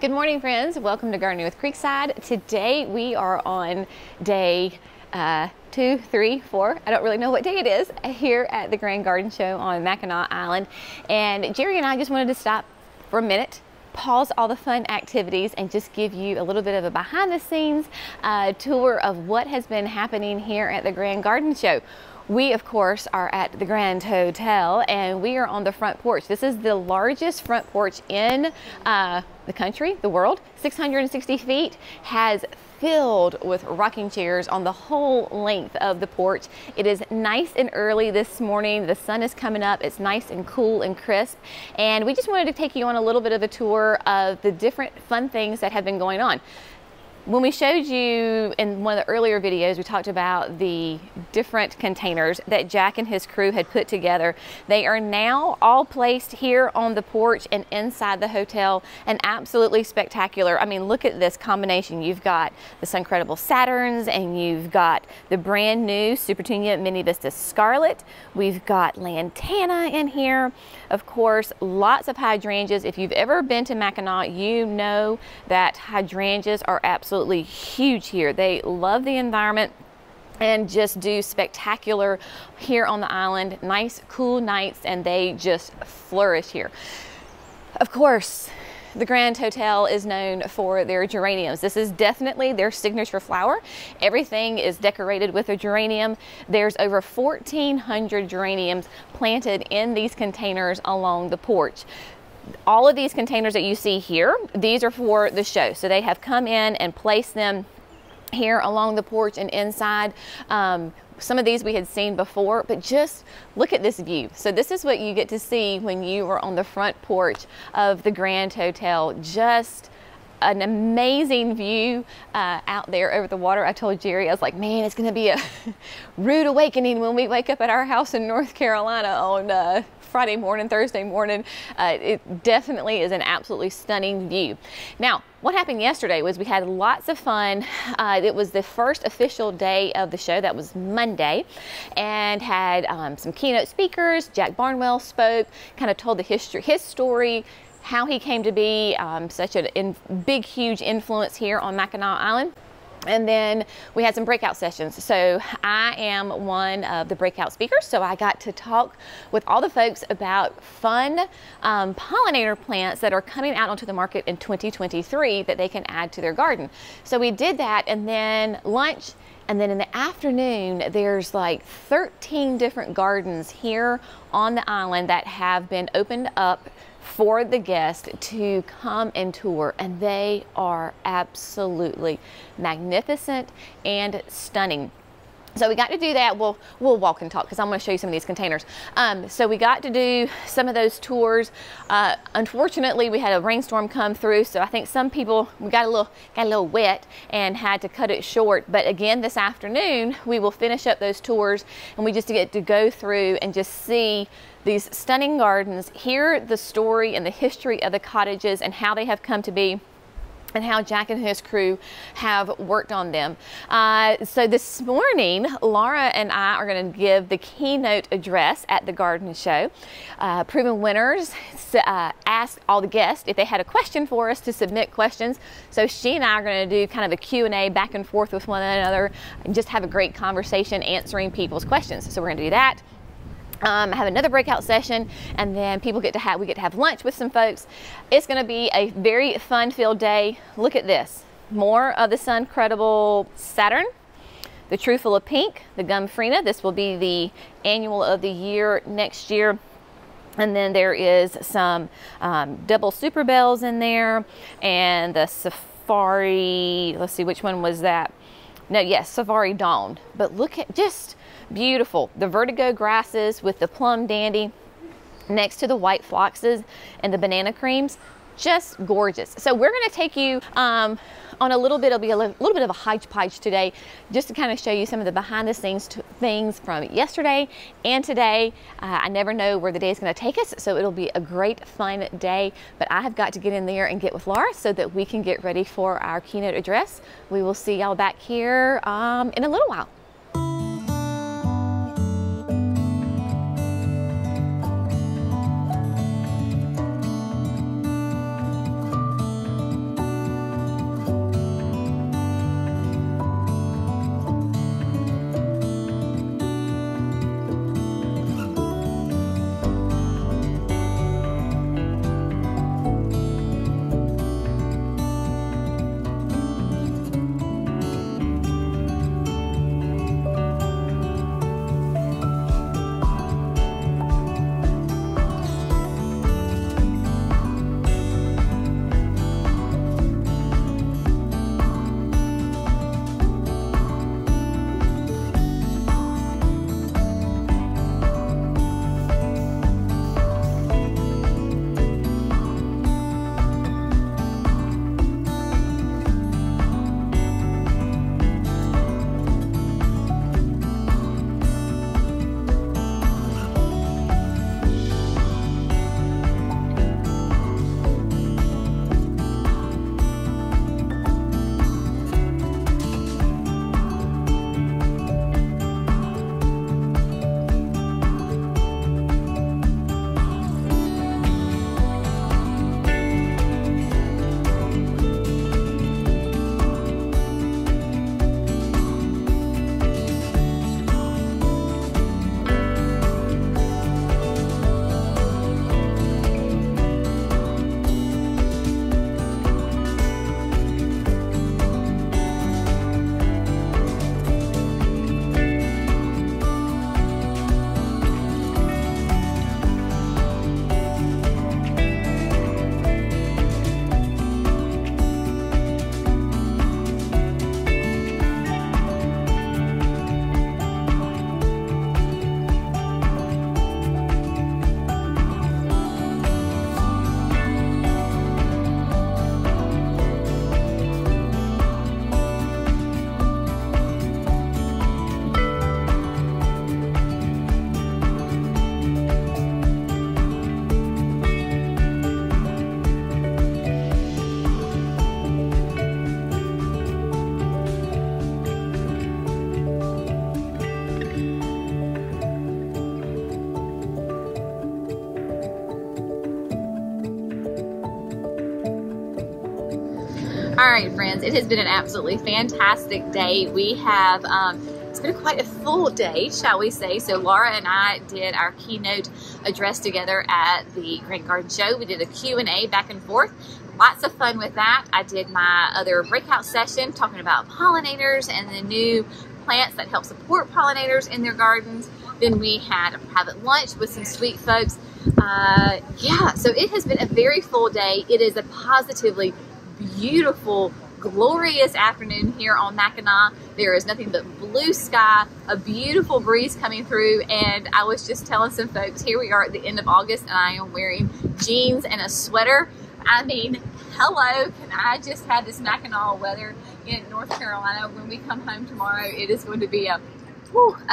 Good morning, friends. Welcome to Gardening with Creekside. Today we are on day 2, 3, 4. I don't really know what day it is here at the Grand Garden Show on Mackinac Island. And Jerry and I just wanted to stop for a minute, pause all the fun activities, and just give you a little bit of a behind the scenes tour of what has been happening here at the Grand Garden Show. We, of course, are at the Grand Hotel, and we are on the front porch. This is the largest front porch in the country, the world. 660 feet, has filled with rocking chairs on the whole length of the porch. It is nice and early this morning. The sun is coming up. It's nice and cool and crisp. And we just wanted to take you on a little bit of a tour of the different fun things that have been going on. When we showed you in one of the earlier videos, we talked about the different containers that Jack and his crew had put together. They are now all placed here on the porch and inside the hotel, and absolutely spectacular. I mean, look at this combination. You've got the Suncredible Saturns, and you've got the brand new Supertunia Mini Vista Scarlet. We've got Lantana in here. Of course, lots of hydrangeas. If you've ever been to Mackinac, you know that hydrangeas are absolutely huge here. They love the environment and just do spectacular here on the island. Nice, cool nights, and they just flourish here. Of course, the Grand Hotel is known for their geraniums. This is definitely their signature flower. Everything is decorated with a geranium. There's over 1,400 geraniums planted in these containers along the porch. All of these containers that you see here, these are for the show. So they have come in and placed them here along the porch and inside. Some of these we had seen before, but just look at this view. So this is what you get to see when you are on the front porch of the Grand Hotel. Just an amazing view out there over the water. I told Jerry, I was like, man, it's gonna be a rude awakening when we wake up at our house in North Carolina on Friday morning, Thursday morning. It definitely is an absolutely stunning view. Now, what happened yesterday was we had lots of fun. It was the first official day of the show. That was Monday, and had some keynote speakers. Jack Barnwell spoke, kind of told the history, his story, how he came to be such a big, huge influence here on Mackinac Island. And then we had some breakout sessions. So I am one of the breakout speakers. So I got to talk with all the folks about fun pollinator plants that are coming out onto the market in 2023 that they can add to their garden. So we did that, and then lunch. And then in the afternoon, there's like 13 different gardens here on the island that have been opened up for the guests to come and tour, and they are absolutely magnificent and stunning. So we got to do that. We'll walk and talk because I'm going to show you some of these containers. So we got to do some of those tours. Unfortunately, we had a rainstorm come through, so I think some people, we got a little wet and had to cut it short. But again, this afternoon we will finish up those tours, and we just get to go through and just see these stunning gardens, hear the story and the history of the cottages and how they have come to be, and how Jack and his crew have worked on them. So this morning, Laura and I are going to give the keynote address at the garden show. Proven winners asked all the guests if they had a question for us to submit questions. So she and I are going to do kind of a Q&A back and forth with one another and just have a great conversation answering people's questions. So we're going to do that. Have another breakout session, and then we get to have lunch with some folks. It's going to be a very fun-filled day. Look at this. More of the Suncredible Saturn, the Truthful of Pink, the Gumfrina. This will be the annual of the year next year. And then there is some double super bells in there, and the Safari, let's see, which one was that? No, yes, Safari Dawn. But look at, just beautiful. The vertigo grasses with the plum dandy next to the white phloxes and the banana creams. Just gorgeous. So we're going to take you on a little bit, it'll be a little bit of a hodgepodge today, just to kind of show you some of the behind the scenes things from yesterday and today. I never know where the day is going to take us, so it'll be a great fun day. But I have got to get in there and get with Laura so that we can get ready for our keynote address. We will see y'all back here in a little while. All right, friends, it has been an absolutely fantastic day. We have, it's been quite a full day, shall we say. So Laura and I did our keynote address together at the Grand Garden Show. We did a Q&A back and forth. Lots of fun with that. I did my other breakout session talking about pollinators and the new plants that help support pollinators in their gardens. Then we had a private lunch with some sweet folks. Yeah, so it has been a very full day. It is a positively beautiful, glorious afternoon here on Mackinac. There is nothing but blue sky, a beautiful breeze coming through, and I was just telling some folks, here we are at the end of August and I am wearing jeans and a sweater. I mean, hello, can I just have this Mackinac weather in North Carolina? When we come home tomorrow, it is going to be a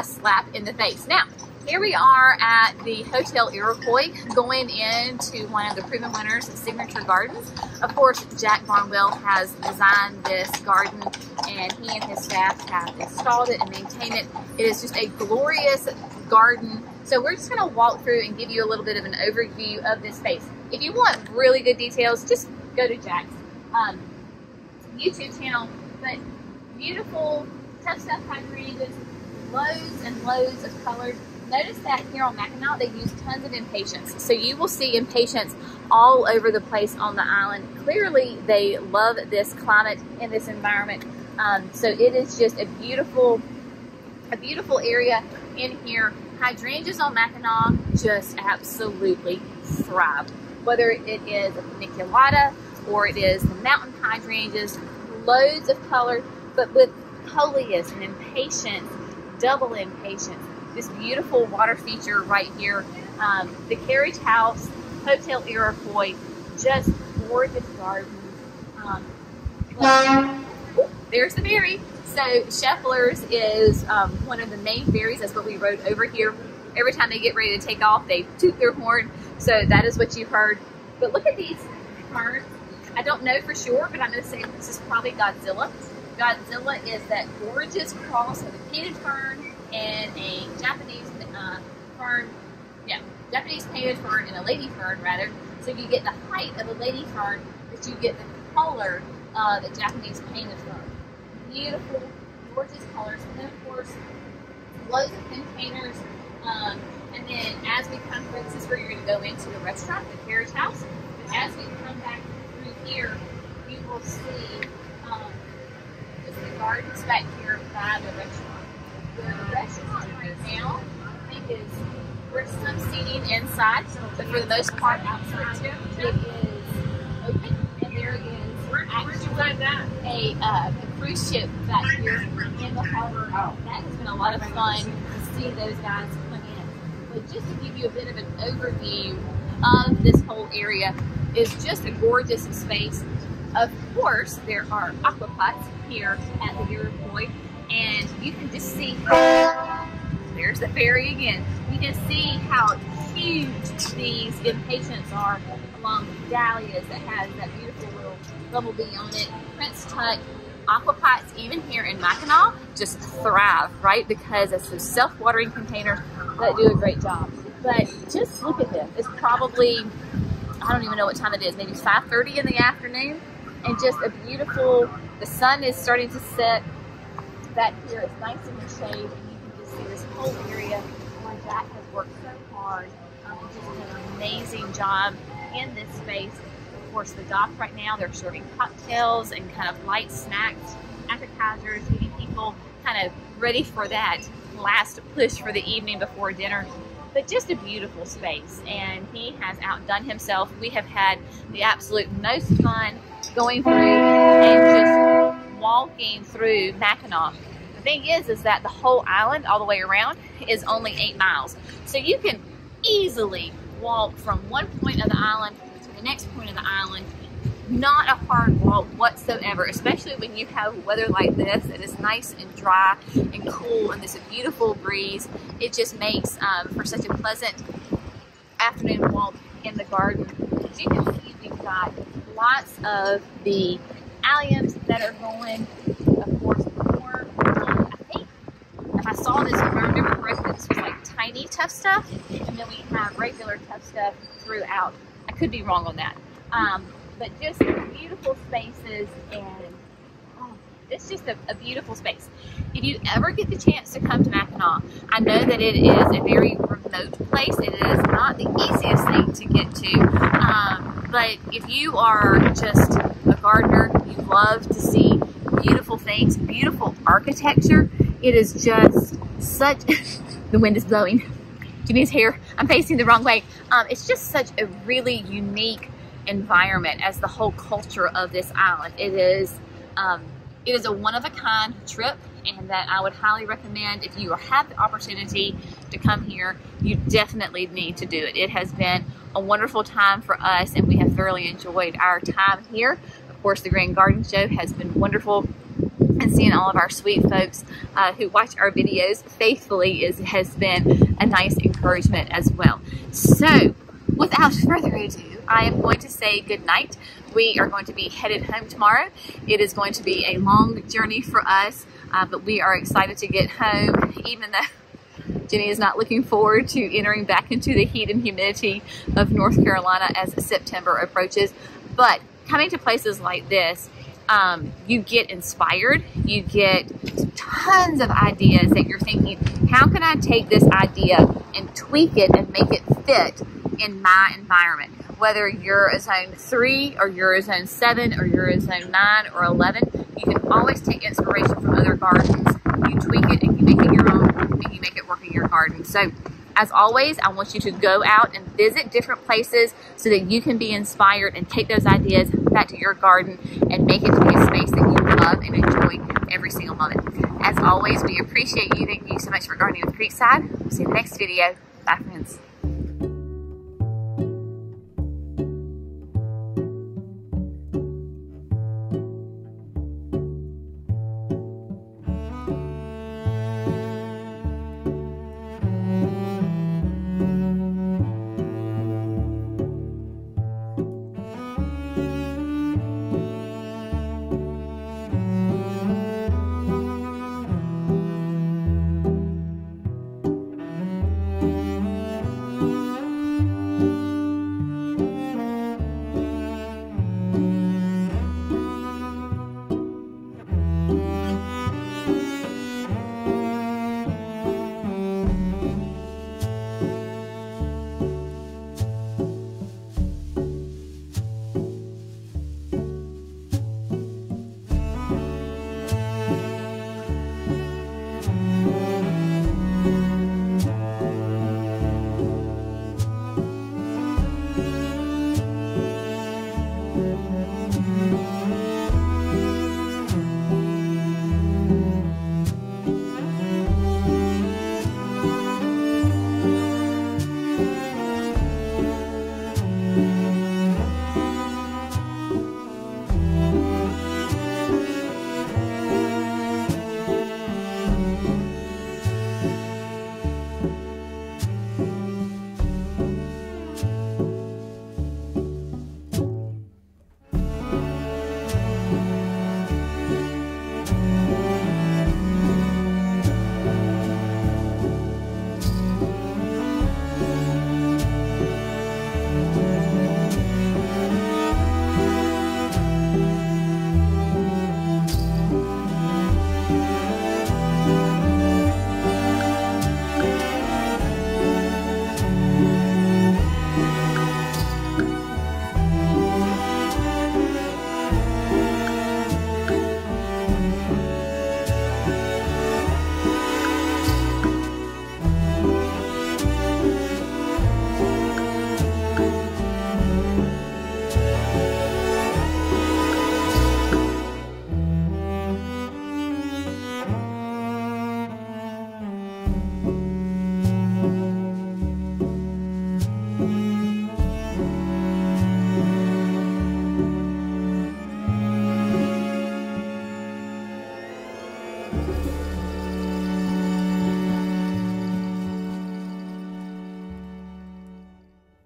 slap in the face. Now, here we are at the Hotel Iroquois, going into one of the proven winners' signature gardens. Of course, Jack Barnwell has designed this garden, and he and his staff have installed it and maintained it. It is just a glorious garden. So we're just going to walk through and give you a little bit of an overview of this space. If you want really good details, just go to Jack's YouTube channel. But beautiful, tough stuff hydrangeas, loads and loads of colors. Notice that here on Mackinac, they use tons of impatiens. So you will see impatiens all over the place on the island. Clearly, they love this climate and this environment. So it is just a beautiful area in here. Hydrangeas on Mackinac just absolutely thrive. Whether it is a paniculata or it is the mountain hydrangeas, loads of color, but with coleus and impatiens, double impatiens. This beautiful water feature right here. The carriage house, Hotel Iroquois, just gorgeous gardens. There's the berry. So Scheffler's is one of the main berries. That's what we rode over here. Every time they get ready to take off, they toot their horn. So that is what you heard. But look at these ferns. I don't know for sure, but I'm going to say this is probably Godzilla. Godzilla is that gorgeous cross of a painted fern and a Japanese fern, Japanese painted fern and a lady fern rather. So you get the height of a lady fern, but you get the color of the Japanese painted fern. Beautiful, gorgeous colors, and then of course, loads of containers. And then as we come through, this is where you're going to go into the restaurant, the carriage house. But as we come back through here, you will see the gardens back here by the restaurant. The restaurant right now, I think there's some seating inside, but for the most part outside, it is open, and there is actually a cruise ship back here in the harbor. That has been a lot of fun to see those guys come in. But just to give you a bit of an overview of this whole area, is just a gorgeous space. Of course, there are aquapots here at the Iroquois. And you can just see, there's the ferry again. You can see how huge these impatiens are, along with dahlias that has that beautiful little bumblebee on it. Prince Tuck, aquapots, even here in Mackinac, just thrive, right? Because it's those self-watering containers that do a great job. But just look at this. It's probably, I don't even know what time it is, maybe 5:30 in the afternoon. And just a beautiful, the sun is starting to set. Back here it's nice in the shade, and you can just see this whole area where Jack has worked so hard and just done an amazing job in this space. Of course, the dock right now, they're serving cocktails and kind of light snacks, appetizers, getting people kind of ready for that last push for the evening before dinner. But just a beautiful space, and he has outdone himself. We have had the absolute most fun going through and just walking through Mackinac. The thing is that the whole island all the way around is only 8 miles. So you can easily walk from one point of the island to the next point of the island. Not a hard walk whatsoever, especially when you have weather like this. It is nice and dry and cool, and this beautiful breeze. It just makes for such a pleasant afternoon walk in the garden. As you can see, we've got lots of the alliums that are going, of course, corn. I think, if I saw this, if I remember correctly, this was like tiny tough stuff, and then we have regular tough stuff throughout. I could be wrong on that. but just beautiful spaces, and it's just a beautiful space. If you ever get the chance to come to Mackinac, I know that it is a very remote place. It is not the easiest thing to get to, but if you are just a gardener, you love to see beautiful things, beautiful architecture, it is just such, the wind is blowing. Janine's here, I'm facing the wrong way. It's just such a really unique environment as the whole culture of this island. It is a one-of-a-kind trip, and that I would highly recommend. If you have the opportunity to come here, you definitely need to do it. It has been a wonderful time for us, and we have thoroughly enjoyed our time here. Of course, the Grand Garden Show has been wonderful, and seeing all of our sweet folks who watch our videos faithfully has been a nice encouragement as well. So, without further ado, I am going to say good night. We are going to be headed home tomorrow. It is going to be a long journey for us, but we are excited to get home, even though Jenny is not looking forward to entering back into the heat and humidity of North Carolina as September approaches. But coming to places like this, you get inspired, you get tons of ideas that you're thinking, how can I take this idea and tweak it and make it fit in my environment? Whether you're a zone 3 or you're a zone 7 or you're a zone 9 or 11, you can always take inspiration from other gardens. You tweak it and you make it your own, and you make it work in your garden. So as always, I want you to go out and visit different places so that you can be inspired and take those ideas back to your garden and make it to be a space that you love and enjoy every single moment. As always, we appreciate you. Thank you so much for gardening with Creekside. We'll see you in the next video. Bye, friends.